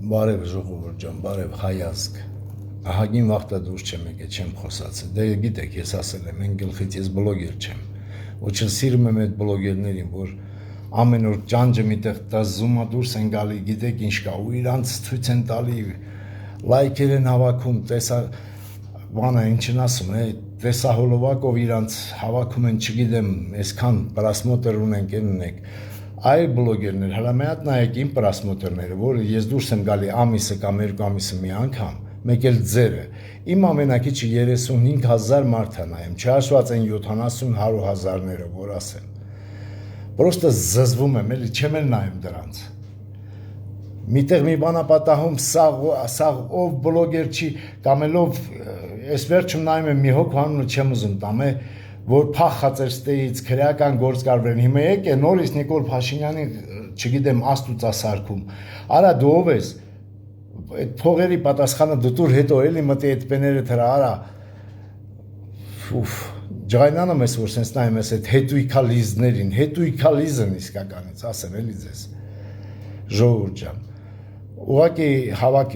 Բարև ժողովուրդ ջան, բարև հայազգ։ Ահագին վաղտա դուրս չեմ եկել, չեմ խոսացել։ Դե գիտեք, ես ասել եմ, այն գլխից ես բլոգեր չեմ։ Ոչ էլ սիրում եմ այդ բլոգերներին, որ ամեն օր ճանճը միտեղ տազումա դուրս են գալի, գիտեք ինչ կա, ու իրանց ցույց են տալի, լայքեր են հավաքում, տեսա բանը ինչն ասում է, տեսահոլովակով իրանց հավաքում են, չգիտեմ, այսքան պրասմոտեր ունենք, ունենք։ Այլ բլոգերներ, հələ մի հատ նայեք իմ պրասմոտերները, որը ես դուրս եմ գալի ամիսը կամ երկու ամիսը մի անգամ, մեկ էլ ձերը, իմ ամենակիչը 35,000 մարդ է նայում, չհաշված են 70-100 հազարները, որ ասեմ, պրոստը զզվում եմ, էլի չեմ էլ նայում դրանց, միտեղ մի բան ապատահում, սաղ ով բլոգեր չի, կամ ելով, ես վերջում նայում եմ մի հոգ հանունը չեմ ուզում տամ, որ փախած էր ստեից քրեական գործ կարվեն, հիմա եկե նորից Նիկոլ Փաշինյանի, չգիտեմ, աստուծասարքում, արա դու ով ես, այդ փողերի պատասխանը դուր հետո էլի մտի այդ պեները թրա, արա, ջղայնանում ես, որ սենց նայում ես այդ հետույքալիզներին, հետույքալիզն իսկականից, ասեմ էլի ձեզ, ժողովուրդ ջան, ուղղակի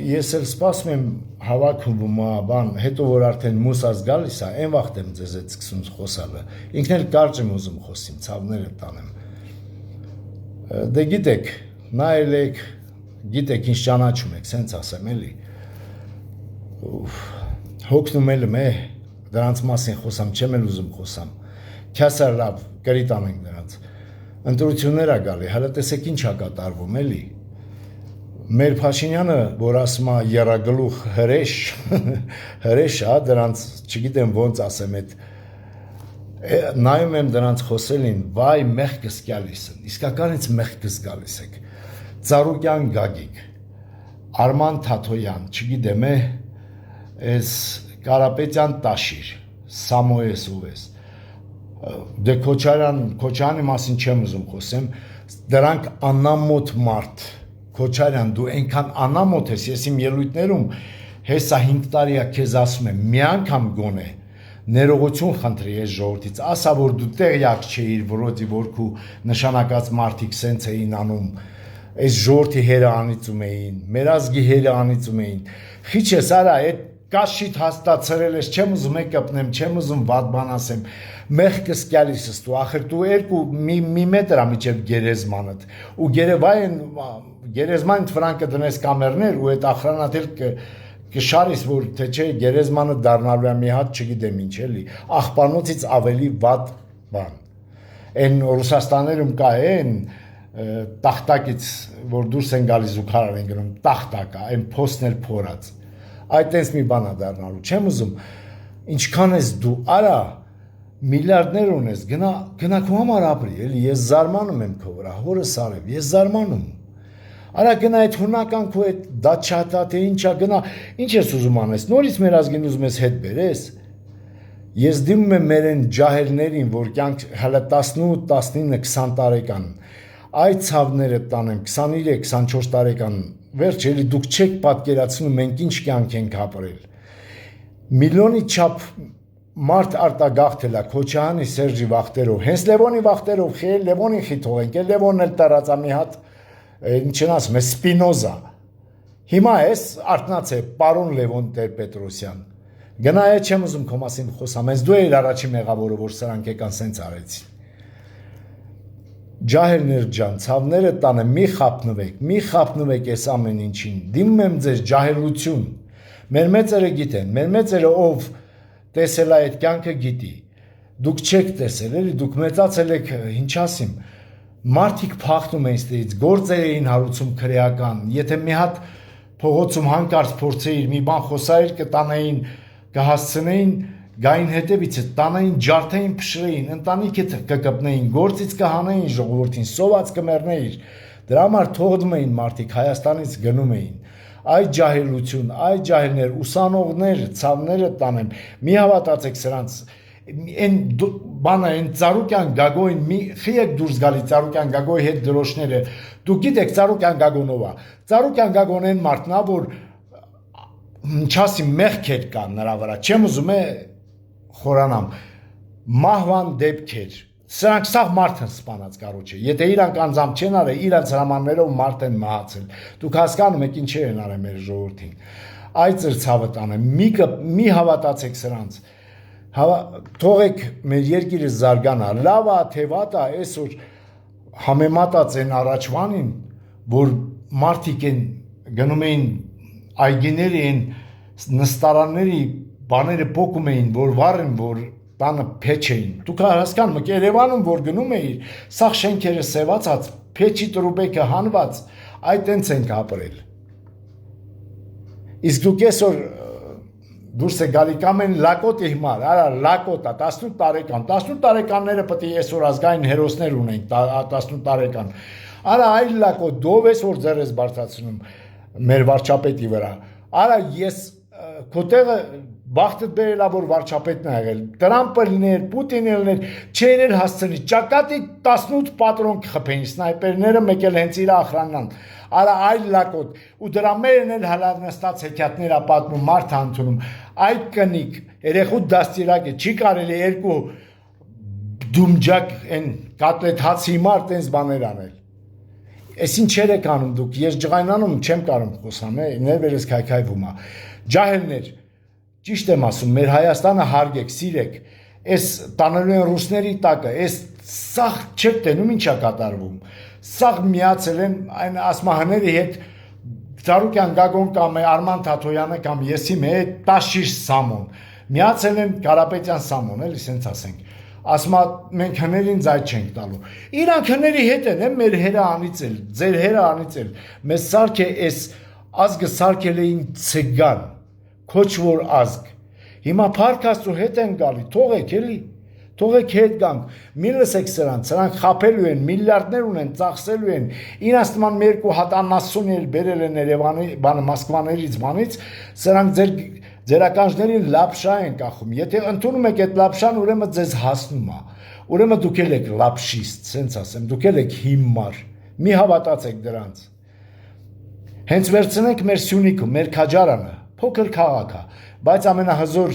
ես էլ սպասում եմ հավաքում բան, հետո որ արդեն մուսած գալիս է, այն վաղտ եմ ձեզ այդ սկսում խոսալը, ինքն էլ կարճ եմ ուզում խոսիմ, ցավները տանեմ, դե գիտեք, նայել եք, գիտեք ինչ ճանաչում եք, սենց ասեմ էլի, հոգնում էլ եմ, դրանց մասին խոսամ, չեմ էլ ուզում խոսամ, քյասար լավ, կրիտ անենք դրանց, ընտրություններ է գալի, հələ տեսեք ինչ է կատարվում էլի, մեր Փաշինյանը, որ ասում է եռագլուխ հրեշ, դրանց չգիտեմ ոնց ասեմ, նայում եմ դրանց խոսելին, վայ մեղքս գալիս են, իսկականից մեղքս գալիս եք, Ծառուկյան Գագիկ, Արման Թաթոյան, չգիտեմ այս Կարապետյան Տաշիր, Սամոես ովես, դե Քոչարյանի մասին չեմ ուզում խոսեմ, դրանք անամոթ մարդ, Քոչարյան, դու այնքան անամոթ ես, ես իմ ելույթներում հեսա 5 տարիա քեզ ասում եմ, մի անգամ գոնե, ներողություն խնդրի ես ժողովրդից, ասա որ դու տեղյակ չէիր, որոդի որ քու նշանակած մարդիկ սենց էին անում, այս ժողովրդի հերը անիծում էին, մեր ազգի հերը անիծում էին, խիչ ես արա, այդ կաշիտ հաստացրել ես, չեմ ուզում կպնեմ, չեմ ուզում վատ բան ասեմ, մեղքս գալիսս դու, ախր դու մի մետր ամիջև գերեզմանդ, ու գերեզման վրանքը դնես կամերներ, ու այդ ախրանատել կշարիս, որ թե չէ գերեզմանը դառնալու է մի հատ, չգիտեմ ինչ էլի, աղբանոցից ավելի վատ բան, են Ռուսաստաներում կա են տախտակից, որ դուրս են գալիս ու քարար են գնում, տախտակա, են փոսն էլ փորած, այդ տենց մի բան է դառնալու, չեմ ուզում, ինչքան ես դու արա, միլիարդներ ունես, գնա քո համար ապրի, էլի, ես զարմանում եմ քո վրա, հորս արև, ես զարմանում, արա գնա այդ հունական քո այդ դաչատա, թե ինչա գնա, ինչ ես ուզում անես, նորից մեր ազգին ուզում ես հետ բերես, ես դիմում եմ մեր են ջահելներին, որ կյանք հələ 18, 19, 20 տարեկան, այդ ցավները տանեմ, 23, 24 տարեկան, վերջ էլի դուք չեք պատկերացնում մենք ինչ կյանք ենք ապրել, միլիոնի չափ մարդ արտագաղթել է Քոչարյանի Սերժի վախտերով, հենց Լևոնի վախտերով, Լևոնին խիթողենք, Լևոնն էլ տարածա մի հատ, ինչն ասում է, Սպինոզա, հիմա ես արթնաց է, պարոն Լևոն Տեր-Պետրոսյան, գնա է չեմ ուզում քո մասին խոսամ, հենց դու էիր առաջի մեղավորը, որ սրանք եկան սենց արեցին, ջահելներ ջան, ցավները տանը, մի խապնվեք ես ամեն ինչին, դիմում եմ ձեզ ջահելություն, մեր մեծերը գիտեն, մեր մեծերը ով տեսել այդ կյանքը գիտի, դուք չեք տեսել, էլի, դուք մեծացել եք, ինչ ասիմ, մարդիկ փախնում էին ստեից, գործեր էին հարուցում քրեական, եթե մի հատ փողոցում հանկարծ փորձեիր, մի բան խոսայիր, կտանային, կհասցնեին, գային հետևից է, տանային, ջարդային, փշրեին, ընտանիքդ կկպնեին, գործից կհանեին ժողովրդին, սոված կմեռնեիր, դրա համար թողնում էին մարդիկ, Հայաստանից գնում էին, այդ ջահելություն, այդ ջահելներ, ուսանողներ, ցավները տանեմ, մի հավատացեք սրանց, այն բանը, այն Ծառուկյան Գագոյին, խի եք դուրս գալի Ծառուկյան Գագոյի հետ դրոշները, դուք գիտեք Ծառուկյան Գագոնով է, Ծառուկյան Գագոն այն մարդն է, որ չասի մեղքեր կան նրա վրա, չեմ ուզում խորանամ, մահվան դեպքեր, Սրանք սաղ մարդ են սպանած կարոջը, եթե իրանք անձամբ չեն արել, իրանց հրամաններով մարդ են մահացել, դուք հասկանում եք ինչեր են արել մեր ժողովրդին, այդ ձեր ցավը տանը, մի հավատացեք սրանց, թողեք մեր երկիրը զարգանա, լավ է, թե վատ է, այսօր համեմատած են առաջվանին, որ մարդիկ են գնում էին այգիների են նստարանների բաները փոկում էին, որ վառեն, որ տանը փեչ էին։ Դուք հասկանում եք, Երևանում որ գնում էիր, սաղ շենքերը սևացած, փեչի տրուբեկը հանված, այդ տենց ենք ապրել։ Իսկ դուք այսօր դուրս է գալի կամ են լակոտի հիմար, արա լակոտա, 18 տարեկան, 18 տարեկանները պետք է այսօր ազգային հերոսներ ունենք, 18 տարեկան։ Արա այլ լակոտ, դով ես որ ձեր ես բարձրացնում մեր վարչապետի վրա։ Արա ես քո տեղը բախտդ բերելա որ վարչապետն է եղել, Տրամպը լիներ, Պուտինը լիներ, չէր հասցնի, ճակատի 18 պատրոն կխփեին, սնայպերները մեկ էլ հենց իր ախրանան, արա այլ լակոտ, ու դրա մերն էլ հալար նստած հեքիաթներ ապատնում, մարդ հանդունում, այդ կնիկ, երեխու դաստիրակ է, չի կարելի երկու դումջակ են կատլետ հացի մար տենց բաներ անել։ Ես ինչեր եք անում դուք, ես ջղայնանում չեմ կարող խոսամ, ներվերս քայքայվում է, ջահելներ, ճիշտ եմ ասում, մեր Հայաստանը հարգեք, սիրեք, այս տանելու են ռուսների տակը, այս սաղ չեք տենում ինչա կատարվում, սաղ միացել են այն ասմահների հետ Ծառուկյան Գագոն կամ Արման Թաթոյանը կամ եսի հետ Տաշիր Սամոն, միացել են Կարապետյան Սամոն, էլի սենց ասենք, ասմա մենք հներին ձայ չենք տալու, իրանք հների հետ են մեր հերը անիծել, ձեր հերը անիծել, մեզ սարք է այս ազգը սարքել էին ցգան, քոչ որ ազգ, հիմա փառք Աստծո հետ են գալի, թողեք էլի, թողեք հետ գանք, մի լսեք սրանք խափելու են, միլիարդներ ունեն, ծախսելու են, իրանց նման մի երկու հատ անասուն էլ բերել են Երևանի, բանը Մոսկվաներից բանից, սրանք ձեր ականջներին լապշա են կախում, եթե ընդունում եք այդ լապշան, ուրեմն ձեզ հասնում է, ուրեմն դուք էլ եք լապշիստ, սենց ասեմ, դուք էլ եք հիմար, մի հավատացեք դրանց, հենց վերցնենք մեր Սյունիքը, մեր Քաջարանը, փոքր քաղաք է, բայց ամենահզոր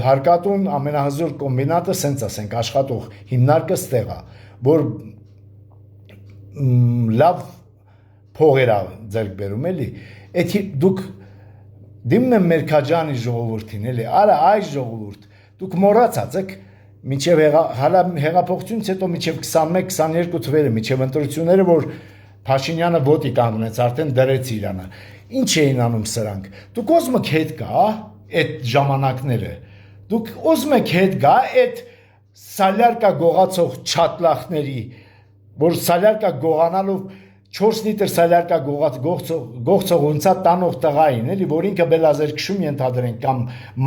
հարկատուն, ամենահզոր կոմբինատը, սենց ասենք, աշխատող հիմնարկը ստեղ է, որ լավ փողեր է ձեռք բերում էլի, դուք դիմն եմ մեր Քաջանի ժողովրդին, էլի, արա այս ժողովուրդ, դուք մոռացած եք, մինչև հեղափոխությունից հետո մինչև 21-22 թվերը, մինչև ընտրությունները, որ Փաշինյանը ոտի կանգնեց, արդեն դրեց Իրանը, ինչ էին անում սրանք, դուք ուզում եք հետ գա, այդ ժամանակները, դուք ուզում եք հետ գա, այդ սալյարկա գողացող չատլախների, որ սալյարկա գողանալով 4 լիտր սալյարկա գողցող ունցա տանող տղային, էլի, որ ինքը բելազեր քշում ենթադրենք, կամ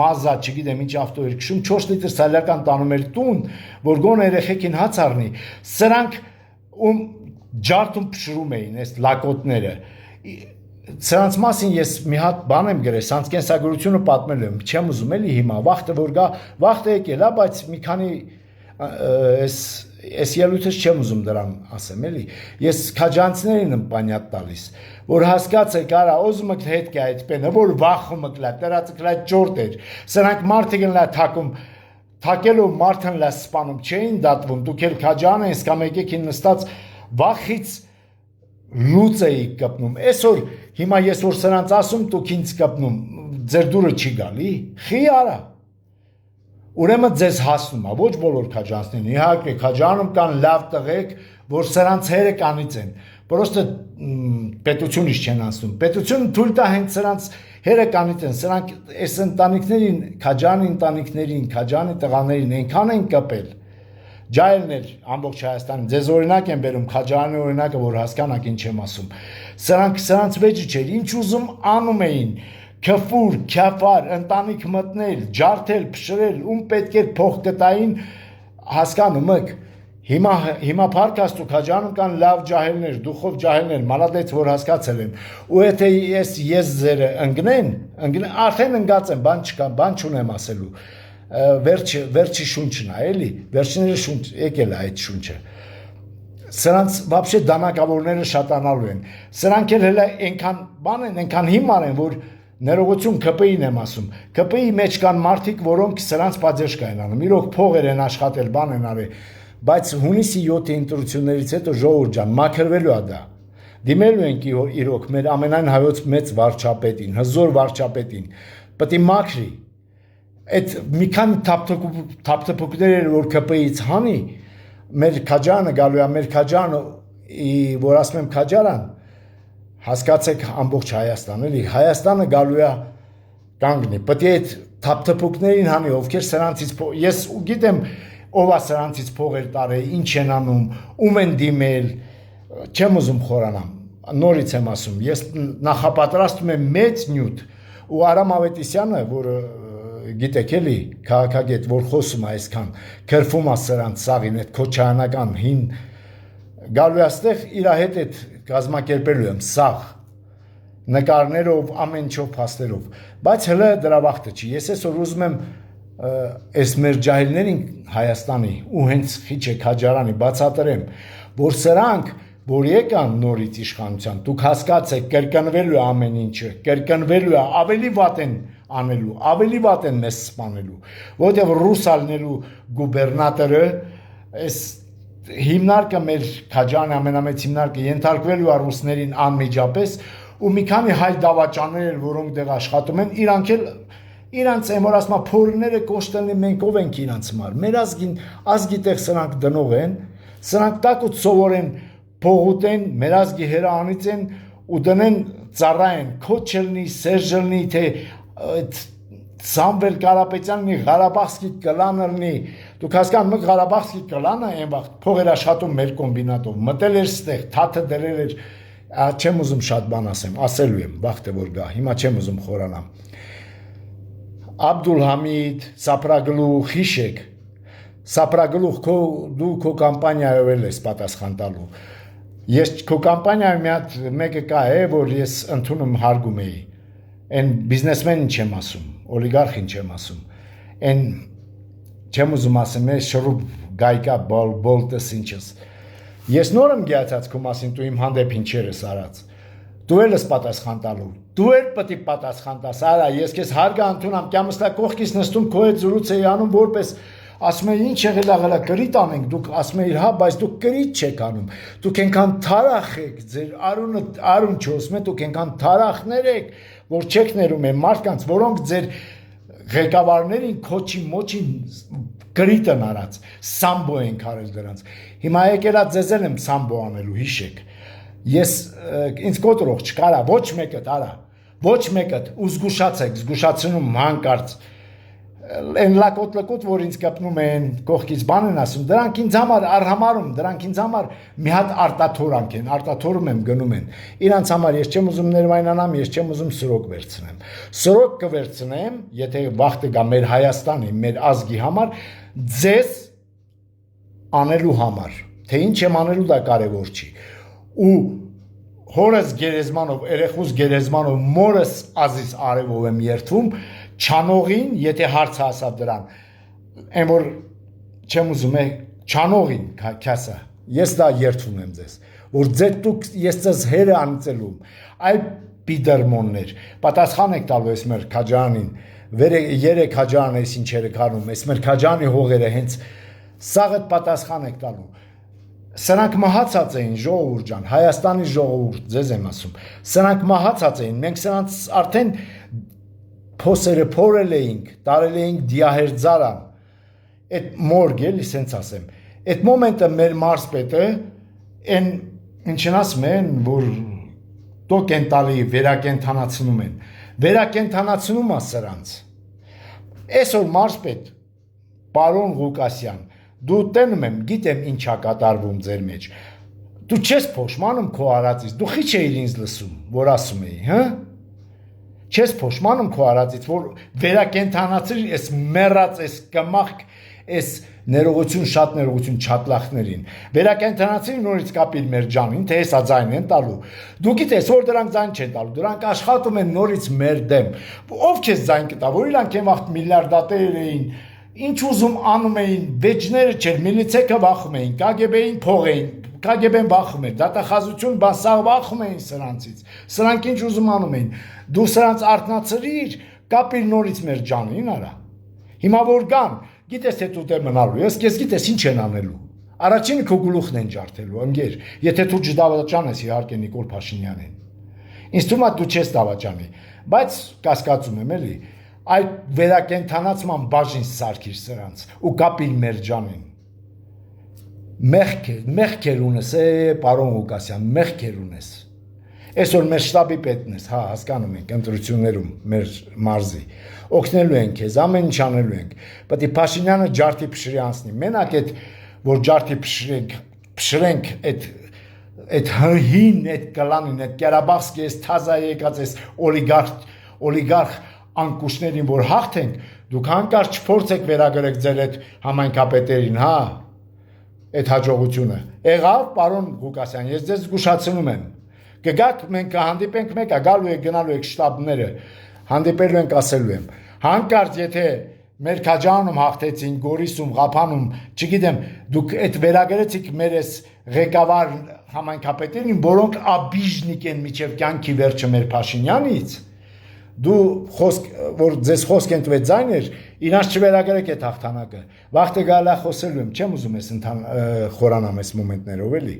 մազա, չգիտեմ ինչ ավտո էր քշում, 4 լիտր սալյարկան տանում էր տուն, որ գոնե երեխեքին հաց առնի, սրանք ջարդում փշրում էին այս լակոտները, սրանց մասին ես մի հատ բան եմ գրել, սրանց կենսագրությունը պատմել եմ, չեմ ուզում էլի հիմա, վախտը որ գա, վախտը եկել է, բայց մի քանի Ես ելույթս չեմ ուզում դրան ասեմ, էլի, ես քաջանցիներին եմ պանյատ տալիս, որ հասկացեք, արա, ուզում եք հետ կա այդ պենը, որ վախում եք լա, տերացը կլա ճորտ էր, սրանք մարդիկ են լա թակում, թակելով մարդն լա սպանում, չէին դատվում, դուք էլ քաջան են, սկամ եկեքին նստած վախից լուծ էիք կպնում, այսօր, հիմա ես որ սրանց ասում, դուք ինձ կպնում, ձեր դուրը չի գալի, խի արա, ուրեմն ձեզ հասնում է, ոչ բոլոր քաջանցներին, իհարկե քաջանում կան լավ տղեկ, որ սրանց հերը կանից են, պրոստը պետությունից չեն անցնում, պետությունը թույլ տա հենց սրանց հերը կանից են, սրանք այս ընտանիքներին, քաջանի ընտանիքներին, քաջանի տղաներին այնքան են կպել, ջահելներ ամբողջ Հայաստանում, ձեզ օրինակ են բերում, քաջարանի օրինակը, որ հասկանաք ինչ եմ ասում, սրանց վեճը չէր, ինչ ուզում անում էին, քֆուր, քյաֆար, ընտանիք մտնել, ջարդել, փշրել, ում պետք էր փող կտային, հասկանում եք, հիմա փառք Աստծո քաջանում կան լավ ջահելներ, դուխով ջահելներ, մալադեց որ հասկացել են, ու եթե ես ձերը ընկնեն, արդեն ընկած եմ, բան չկա, բան չունեմ ասելու, վերջի շունչն է, էլի, վերջիները շունչ, եկել է այդ շունչը, սրանց վաբշե դանակավորները շատանալու են, սրանք էլ հելա ենքան բան են, ենքան հիմար են, որ ներողություն ԿՊԻ-ն եմ ասում, ԿՊԻ մեջ կան մարդիկ, որոնք սրանց պատժեշկա են անում, իրոք փողեր են աշխատել, բան են արել, բայց հունիսի 7-ի ընտրություններից հետո ժողովուրդ ջան, մաքրվելու է դա։ Դիմելու ենք իրոք մեր ամենայն հայոց մեծ վարչապետին, հզոր վարչապետին, պետք է մաքրի։ Այդ մի քանի թափթփուկներ որ ԿՊ-ից հանի, մեր քաջարանը գալու է, մեր քաջարանը, որ ասում եմ քաջարան, հասկացեք ամբողջ Հայաստան, էլի, Հայաստանը գալու է կանգնի, պետք է այդ թափթփուկներին հանի, ովքեր սրանցից, ես գիտեմ ով է սրանցից փողեր տարել, ինչ են անում, ում են դիմել, չեմ ուզում խորանամ, նորից եմ ասում, ես նախապատրաստում եմ մեծ նյութ ու Արամ Ավետիսյանը, որը գիտեք էլի, քաղաքագետ, որ խոսում է այսքան, քրվում է սրանց սաղին, այդ քոչայանական հին գալու է այստեղ իր հետ այդ կազմակերպելու եմ սաղ նկարներով, ամեն ինչով, փաստերով, բայց հələ դրա վաղտը չի, ես այսօր ուզում եմ այս մեր ջահիլներին Հայաստանի ու հենց Խիչե Քաջարյանի բացատրեմ, որ սրանք որ եկան նորից իշխանության, դուք հասկացեք, կրկնվելու է ամեն ինչը, կրկնվելու է, ավելի վատ են անելու, ավելի վատ են մեզ սպանելու, որովհետև ռուսալնելու գուբերնատորը, այս հիմնարկը մեր Քաջարյանի ամենամեծ հիմնարկը ենթարկվելու է ռուսներին անմիջապես ու մի քանի հայ դավաճաններ, որոնք դեղ աշխատում են, իրանց եմ որ ասում փորները կոշտելնի մենք ով ենք իրանց համար, մեր ազգի տեղ սրանք դնող են, սրանք տակուց սովորեն փողուտեն, մեր ազգի հերանից են ու դնեն ծառայեն, քոչելնի, սերժելնի, թե Սամվել Կարապետյաննի Ղարաբաղսկի կլաներնի, դուք հասկանում եք Ղարաբաղսկի կլանը այն վաղտ փող էր աշխատում մեր կոմբինատով, մտել էր ստեղ, թաթը դրել էր, չեմ ուզում շատ բան ասեմ, ասելու եմ, վաղտը որ գա, հիմա չեմ ուզում խորանամ։ Աբդուլհամիդ, Սապրագլուխ, հիշեք, Սապրագլուխ դու քո կամպանիայով ես պատասխան տալու։ Ես քո կամպանիայում մի հատ մեկը կա է, որ ես ընդունում հարգում էի։ Այն բիզնեսմենին չեմ ասում, օլիգարխին չեմ ասում։ Այն չեմ ուզում ասեմ, ես շռուբ գայկա բոլտես ինչս։ Ես նոր եմ գյացած քո մասին, դու իմ հանդեպ ինչեր ես արած։ Դու էլ ես պատասխան տալու։ Դու էլ պետք է պատասխան տաս, արա, ես քեզ հարգա ընդունամ, կամստա կողքից նստում քո հետ զրույց էի անում, որպես ասում եմ ինչ եղել աղելա կրիտ անենք, դուք ասում եք հա, բայց դուք կրիտ չեք անում, դուք ենքան թարախ եք, ձեր արուն չոսում է, դուք ենքան թարախներ եք, որ չեք ներում են մարդկանց, որոնք ձեր ղեկավարներին քոչի մոչին կրիտն արած, սամբո ենք արել դրանց, հիմա եկելա ձեզ եմ սամբո անելու, հիշեք, ես ինձ կոտրող չկարա, ոչ մեկըտ արա, ոչ մեկըտ ու զգուշացնում հանկարծ Են լակոտ, որ ինձ կպնում են, կողքից բան են ասում, դրանք ինձ համար արհամարում, դրանք ինձ համար մի հատ արտաթորանք են, արտաթորում եմ գնում են, իրանց համար ես չեմ ուզում ներվայնանամ, ես չեմ ուզում սրոք վերցնեմ, սրոք կվերցնեմ, եթե վաղտը գա մեր Հայաստանի, մեր ազգի համար, ձեզ անելու համար, թե ինչ եմ անելու դա կարևոր չի, ու հորս գերեզմանով, երեխուս գերեզմանով, մորս ազիս արևով եմ երդվում, չանողին, եթե հարցը ասավ դրան, այն որ չեմ ուզում է, չանողին կասա, ես դա երդվում եմ ձեզ, որ դուք ես ձեզ հերը անցելում, այ պիդերմոններ, պատասխան եք տալու ես մեր Քաջարանին, երեք Քաջարան ես ինչերը կանում, ես մեր Քաջարանի հողերը հենց սաղըտ պատասխան եք տալու, սրանք մահացած էին ժողովուրդ ջան, Հայաստանի ժողովուրդ, ձեզ եմ ասում, սրանք մահացած էին, մենք սրանց արդեն փոսերը փորել էինք, տարել էինք դիահերձարան, այդ մորգ էլի սենց ասեմ, այդ մոմենտը մեր մարզպետը, այն ինչն ասում են, որ տոք են տալի վերակենթանացնում են, վերակենթանացնում է սրանց, այսօր մարզպետ, պարոն Ղուկասյան, դու տենում եմ, գիտեմ ինչա կատարվում ձեր մեջ, դու չես փոշմանում քո արածից, դու խիչ էիր ինձ լսում, որ ասում էի, հա? Չես փոշմանում քո արածից, որ վերակենթանացրի այս մեռած, այս կմախք, այս ներողություն, շատ ներողություն չատլախներին, վերակենթանացրի նորից կապիլ մեր ջանին, թե հեսա ձայն են տալու, դու գիտես, որ դրանք ձայն չեն տալու, դրանք աշխատում են նորից մեր դեմ, ով քեզ ձայն կտա, որ իրանք են վաղտ միլիարդատեր էին, ինչ ուզում անում էին, վեճները չէր, միլիցեքը վախում էին, կագեբեին փող էին, կագեբեն վախում էր, դատախազություն բասաղ վախում էին սրանցից, սրանք ինչ ուզում անում էին, դու սրանց արթնացրիր, կապիր նորից մեր ջանին արա, հիմա որ գան, գիտես թե տուտ է մնալու, ես կես գիտես ինչ են անելու, Առաջինը քո գլուխն են ջարդելու, ընկեր, եթե դու չդավաճանես իհարկե Նիկոլ Փաշինյանին։ Ինձ թվում է դու չես դավաճանի, բայց կասկածում եմ էլի, այդ վերակենդանացման բաժին սարքիր սրանց ու կապիր Մերջանին։ Մեղքեր ունես, պարոն Ղուկասյան, մեղքեր ունես։ Այսօր մեր շտաբի պետն ես, հա, հասկանում ենք, ընտրություններում մեր մարզի, օգնելու ենք քեզ, ամեն ինչ անելու ենք, պետք է Փաշինյանը ջարդի փշրի անցնի, մենակ այդ, որ ջարդի փշրենք այդ հին, այդ կլանին, այդ Կերաբաղսկի, այս թազա եկած, այս օլիգարխ անկուշներին, որ հաղթենք, դուք հանկարծ չփորձեք վերագրեք ձեր այդ համայնքապետերին, հա, այդ հաջողությունը։ Եղավ, պարոն Ղուկասյան, ես ձեզ զգուշացնում եմ։ Կգաք, մենք կհանդիպենք մեկը, գալու եք, գնալու եք շտաբները, հանդիպելու ենք, ասելու եմ։ Հանկարծ եթե մեր քաջանում հաղթեցին, Գորիսում, Ղափանում, չգիտեմ, դուք այդ վերագրեցիք մեր այս ղեկավար համայնքապետերին, որոնք աբիժնիկ են միջև կյանքի վերջը մեր Փաշինյանից, դու որ ձեզ խոսք են տվեց ձայներ, իրանց չվերագրեք այդ հաղթանակը։ Վաղտը գալա խոսելու եմ, չեմ ուզում ես խորանամ այս մոմենտներով էլի։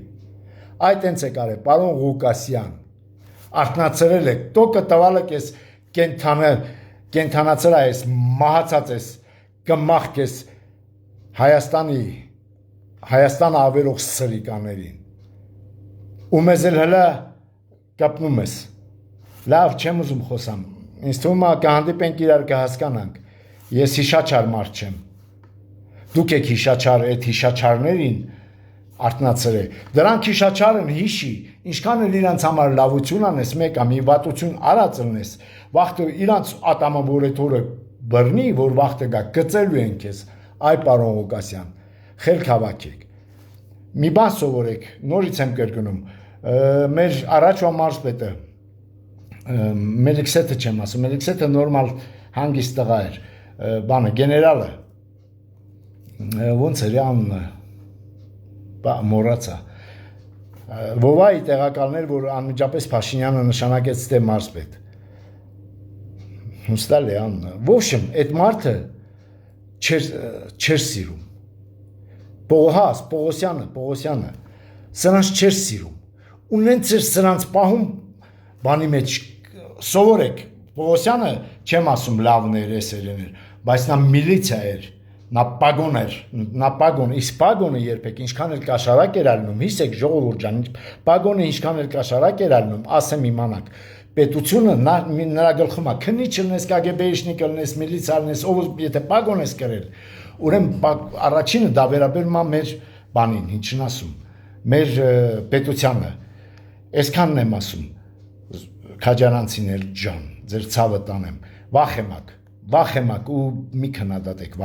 Այդ հենց է կարել, պարոն Ղուկասյան, արթնացրել եք, տոկը տվալ եք ես կենթանացրա ես, մահացած ես, կմաղք ես Հայաստանը ավերող սրիկաներին։ Ու մեզ էլ հլա կապնում ես։ Լավ, չեմ ուզում խոսամ, ինձ թվում է կհանդիպենք իրար կհասկանանք, ես հիշաչար մարդ չեմ, դուք եք հիշաչար, այդ հիշաչարներին արթնացրել, դրանք հիշաչար են հիշի, ինչքան էլ իրանց համար լավություն անես, մեկա մի վատություն արած լնես, վաղտը իրանց ատամը որ այդ օրը բռնի, որ վաղտը գա, գծելու են քեզ, այ պարոն Ղուկասյան, խելք հավաքեք, մի բան սովորեք, նորից եմ կրկնում, մեր առաջվա մարզպետը, Մելիքսեթը չեմ ասում, Մելիքսեթը նորմալ հանգիստ տղա էր, բանը, գեներալը, ոնց էր անունը, մոռացա, Վովայի տեղակալներ, որ անմիջապես Փաշինյանը նշանակեց թե մարզպետ, հուստալ է անունը, ոչմ, այդ մարդը չեր սիրում, Պողոսյանը, սրանց չեր սիրում, ու նենց էր սրանց պահում բանի մեջ սովորեք, Պողոսյանը չեմ ասում լավն էր, էսերեն էր, բայց նա միլիցիա էր, նա պագոն, իսկ պագոնը երբեք ինչքան էլ կաշարակ էր ալնում, հիսեք ժողովուրդ ջան, պագոնը ինչքան էլ կաշարակ էր ալնում, ասեմ իմանաք, պետությունը նրա գլխում է, քնի չլնես, կագեբեիշնի կլնես, միլիցիա լնես, ով եթե պագոն ես կրել, ուրեմն առաջինը դա վերաբերում է մեր բանին, ինչն ասում, մեր պետությանը, այսքանն եմ ասում, քաջարանցիներ ջան, ձեր ցավը տանեմ, վախ եմակ ու մի քննադատեք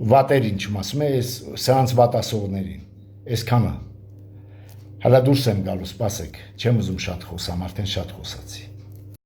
վատերին չմ ասում է, սրանց վատասողներին, այսքանը, հələ դուրս եմ գալու, սպասեք, չեմ ուզում շատ խոսամ, արդեն շատ խոսացի։